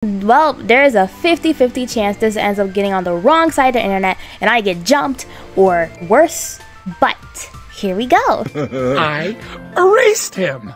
well, there's a 50-50 chance this ends up getting on the wrong side of the internet and I get jumped, or worse. But here we go. I erased him.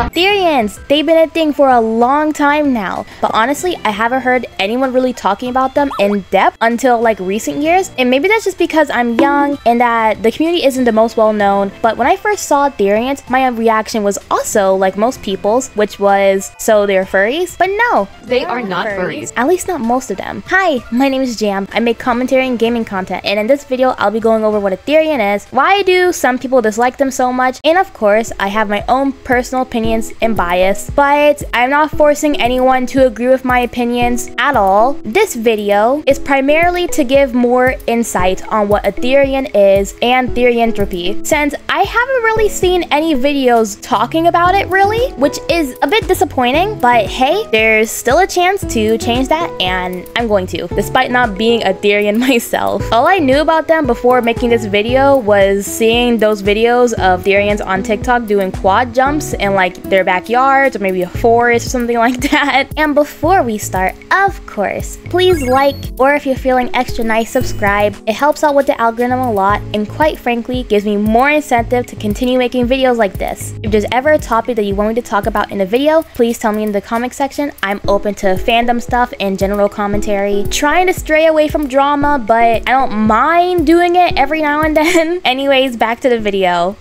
Therians, they've been a thing for a long time now, but honestly, I haven't heard anyone really talking about them in depth until like recent years, and maybe that's just because I'm young and that the community isn't the most well known. But when I first saw Therians, my reaction was also like most people's, which was, so they're furries? But no, they are not furries. At least not most of them. Hi, my name is Jam. I make commentary and gaming content, and in this video, I'll be going over what a Therian is, why do some people dislike them so much, and of course, I have my own personal opinions and bias, but I'm not forcing anyone to agree with my opinions at all. This video is primarily to give more insight on what a Therian is and Therianthropy, since I haven't really seen any videos talking about it really, which is a bit disappointing, but hey, there's still a chance to change that, and I'm going to, despite not being a Therian myself. All I knew about them before making this video was seeing those videos of Therians on TikTok doing quad jumps in like their backyards or maybe a forest or something like that. And before we start, of course, please like, or if you're feeling extra nice, subscribe. It helps out with the algorithm a lot, and quite frankly gives me more incentive to continue making videos like this. If there's ever a topic that you want me to talk about in a video, please tell me in the comment section. I'm open to fandom stuff and general commentary, trying to stray away from drama, but I don't mind doing it every now and then. Anyways, back to the video.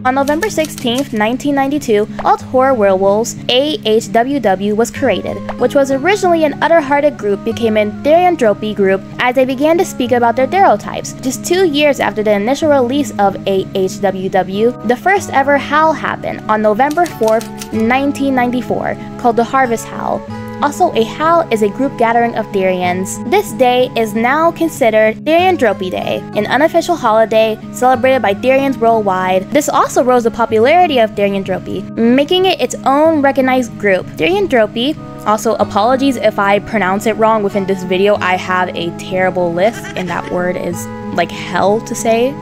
On November 16th, 1992, Alt Horror Werewolves, AHWW was created, which was originally an other-hearted group became a Therianthropy group as they began to speak about their stereotypes. Just 2 years after the initial release of AHWW, the first ever howl happened on November 4th, 1994, called the Harvest Howl. Also, a howl is a group gathering of Therians. This day is now considered Therianthropy Day, an unofficial holiday celebrated by Therians worldwide. This also rose the popularity of Therianthropy, making it its own recognized group. Therianthropy, also apologies if I pronounce it wrong within this video, I have a terrible lisp and that word is like hell to say.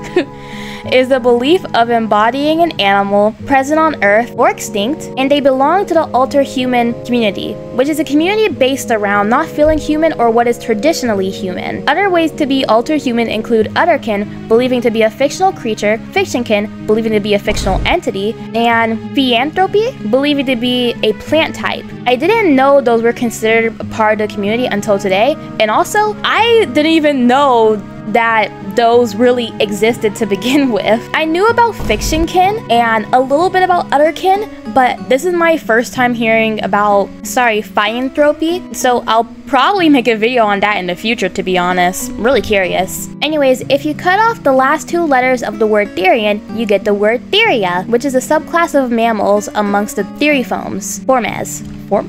Is the belief of embodying an animal present on Earth or extinct, and they belong to the alter-human community, which is a community based around not feeling human or what is traditionally human. Other ways to be alter-human include otherkin, believing to be a fictional creature, fictionkin, believing to be a fictional entity, and Therianthropy, believing to be a plant type. I didn't know those were considered a part of the community until today, and also, I didn't even know that those really existed to begin with. I knew about fictionkin and a little bit about otherkin, but this is my first time hearing about, Therianthropy, so I'll probably make a video on that in the future, to be honest. Really curious. Anyways, if you cut off the last 2 letters of the word Therian, you get the word Theria, which is a subclass of mammals amongst the Theriformes.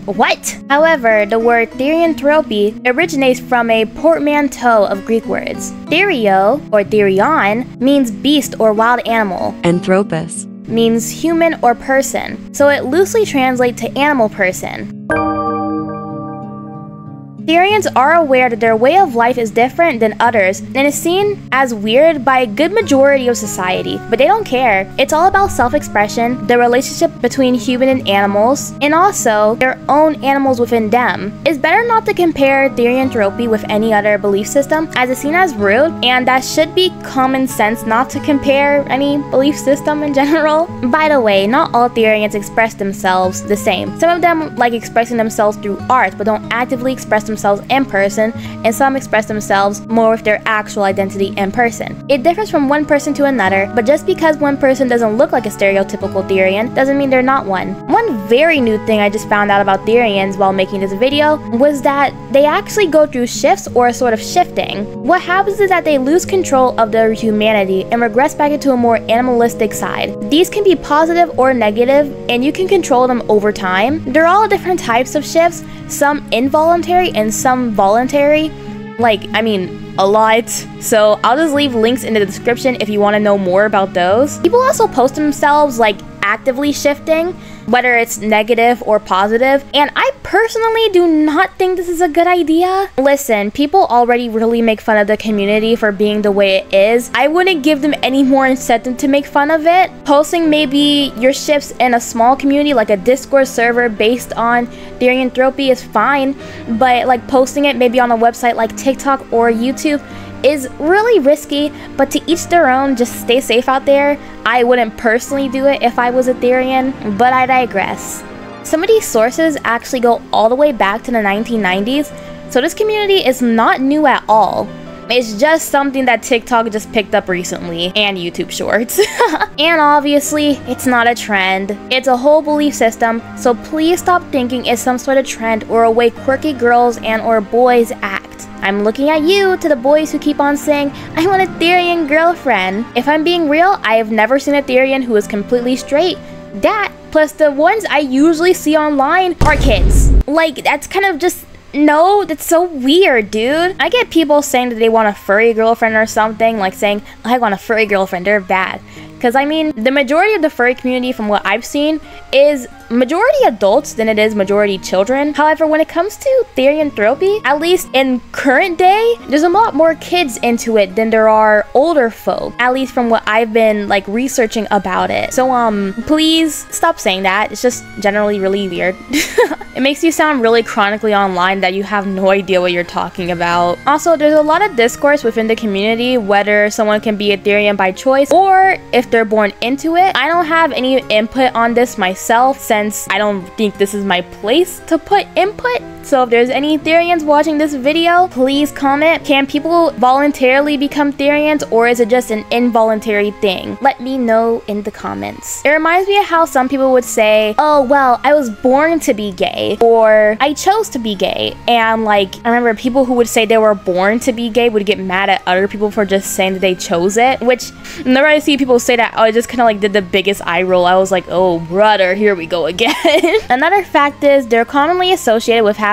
What? However, the word Therianthropy originates from a portmanteau of Greek words. Therio, or Therion, means beast or wild animal. Anthropos means human or person, so it loosely translates to animal person. Therians are aware that their way of life is different than others and is seen as weird by a good majority of society, but they don't care. It's all about self-expression, the relationship between human and animals, and also their own animals within them. It's better not to compare Therianthropy with any other belief system, as it's seen as rude, and that should be common sense not to compare any belief system in general. By the way, not all Therians express themselves the same. Some of them like expressing themselves through art, but don't actively express themselves in person, and some express themselves more with their actual identity in person. It differs from one person to another, but just because one person doesn't look like a stereotypical Therian doesn't mean they're not one. One very new thing I just found out about Therians while making this video was that they actually go through shifts or a sort of shifting. What happens is that they lose control of their humanity and regress back into a more animalistic side. These can be positive or negative, and you can control them over time. There are all different types of shifts, some involuntary and some voluntary, a lot. So I'll just leave links in the description if you want to know more about those. People also post themselves actively shifting, whether it's negative or positive, and I personally do not think this is a good idea. Listen, people already really make fun of the community for being the way it is. I wouldn't give them any more incentive to make fun of it. Posting maybe your shifts in a small community like a Discord server based on Therianthropy is fine, but like posting it maybe on a website like TikTok or YouTube is really risky, but to each their own. Just stay safe out there. I wouldn't personally do it if I was a Therian, but I digress. Some of these sources actually go all the way back to the 1990s, so this community is not new at all. It's just something that TikTok just picked up recently, and YouTube Shorts. And obviously, it's not a trend. It's a whole belief system, so please stop thinking it's some sort of trend or a way quirky girls and or boys act. I'm looking at you, to the boys who keep on saying, I want a Therian girlfriend. If I'm being real, I have never seen a Therian who is completely straight. That, plus the ones I usually see online, are kids. Like, that's kind of just... No, that's so weird, dude. I get people saying that they want a furry girlfriend or something, like saying, I want a furry girlfriend, they're bad. Because, I mean, the majority of the furry community, from what I've seen, is majority adults than it is majority children. However, when it comes to Therianthropy, at least in current day, there's a lot more kids into it than there are older folk, at least from what I've been like researching about it. So please stop saying that. It's just generally really weird. It makes you sound really chronically online that you have no idea what you're talking about. Also, there's a lot of discourse within the community whether someone can be a Therian by choice or if they're born into it. I don't have any input on this myself, since I don't think this is my place to put input. So if there's any Therians watching this video, please comment. Can people voluntarily become Therians, or is it just an involuntary thing? Let me know in the comments. It reminds me of how some people would say, oh well, I was born to be gay, or I chose to be gay. And like, I remember people who would say they were born to be gay would get mad at other people for just saying that they chose it, which whenever I see people say that, I just kind of like did the biggest eye roll. I was like, oh brother, here we go again. Another fact is they're commonly associated with having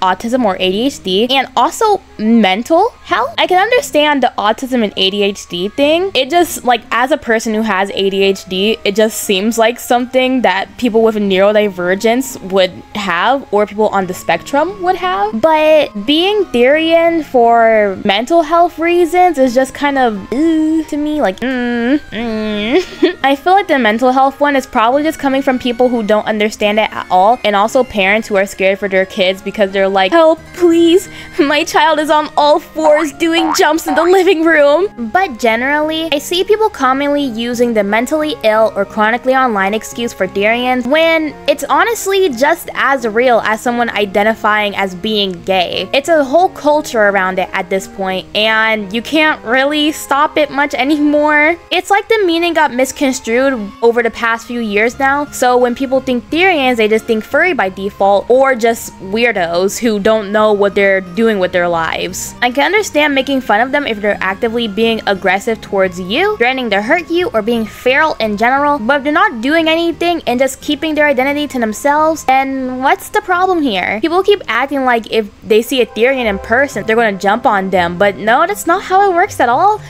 autism or ADHD, and also mental health. I can understand the autism and ADHD thing. It just, like, as a person who has ADHD, it just seems like something that people with neurodivergence would have, or people on the spectrum would have. But being Therian for mental health reasons is just kind of to me, like I feel like the mental health one is probably just coming from people who don't understand it at all, and also parents who are scared for their kids because they're like, help, please, my child is on all fours doing jumps in the living room. But generally, I see people commonly using the mentally ill or chronically online excuse for Therians when it's honestly just as real as someone identifying as being gay. It's a whole culture around it at this point, and you can't really stop it much anymore. It's like the meaning got misconstrued over the past few years now, so when people think Therians, they just think furry by default, or just weirdos who don't know what they're doing with their lives. I can understand making fun of them if they're actively being aggressive towards you, threatening to hurt you, or being feral in general, but if they're not doing anything and just keeping their identity to themselves, then what's the problem here? People keep acting like if they see a Therian in person, they're gonna jump on them, but no, that's not how it works at all.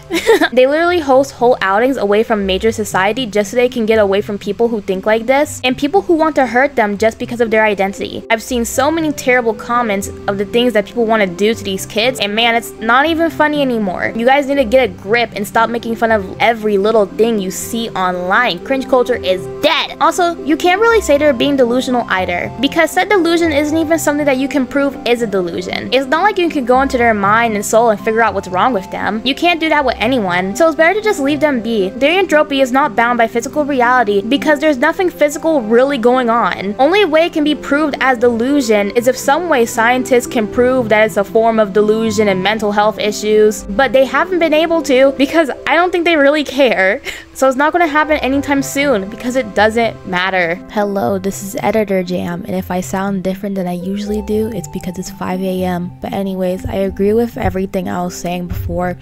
They literally host whole outings away from major society just so they can get away from people who think like this, and people who want to hurt them just because of their identity. I've seen so many terrible comments of the things that people want to do to these kids, and man, it's not even funny anymore. You guys need to get a grip and stop making fun of every little thing you see online. Cringe culture is dead. Also, you can't really say they're being delusional either, because said delusion isn't even something that you can prove is a delusion. It's not like you can go into their mind and soul and figure out what's wrong with them. You can't do that with anyone, so it's better to just leave them be. Therianthropy is not bound by physical reality because there's nothing physical really going on. Only way it can be proved as delusion is if some way scientists can prove that it's a form of delusion and mental health issues, but they haven't been able to because I don't think they really care. So it's not going to happen anytime soon because it doesn't matter. Hello, this is Editor Jam, and if I sound different than I usually do, it's because it's 5 a.m. But anyways, I agree with everything I was saying before.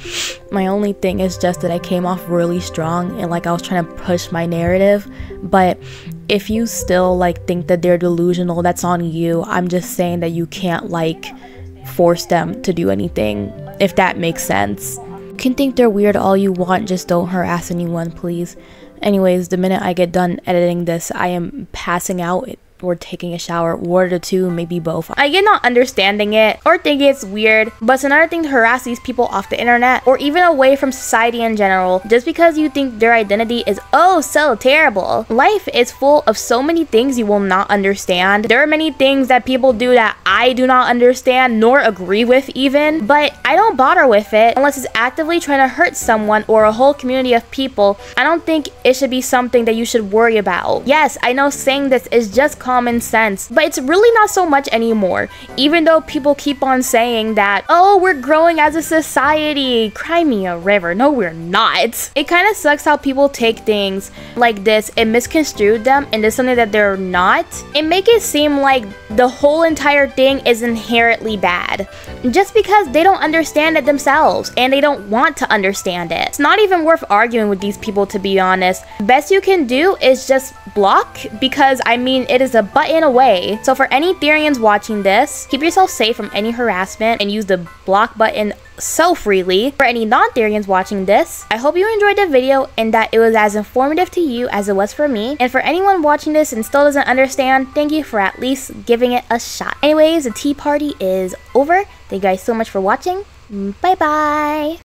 My only thing is just that I came off really strong and like I was trying to push my narrative, but if you still like think that they're delusional, that's on you. I'm just saying that you can't like force them to do anything, if that makes sense. You can think they're weird all you want, just don't harass anyone, please. Anyways, the minute I get done editing this, I am passing out or taking a shower, one of the two, maybe both. I get not understanding it or thinking it's weird, but it's another thing to harass these people off the internet or even away from society in general just because you think their identity is oh so terrible. Life is full of so many things you will not understand. There are many things that people do that I do not understand nor agree with even, but I don't bother with it unless it's actively trying to hurt someone or a whole community of people. I don't think it should be something that you should worry about. Yes, I know saying this is just common sense, but it's really not so much anymore, even though people keep on saying that, oh, we're growing as a society, cry me a river. No, we're not. It kind of sucks how people take things like this and misconstrue them into something that they're not and make it seem like the whole entire thing is inherently bad just because they don't understand it themselves and they don't want to understand it. It's not even worth arguing with these people, to be honest. Best you can do is just block, because I mean it is a button away. So for any Therians watching this, keep yourself safe from any harassment and use the block button so freely. For any non-Therians watching this, I hope you enjoyed the video and that it was as informative to you as it was for me. And for anyone watching this and still doesn't understand, thank you for at least giving it a shot. Anyways, the tea party is over. Thank you guys so much for watching. Bye bye.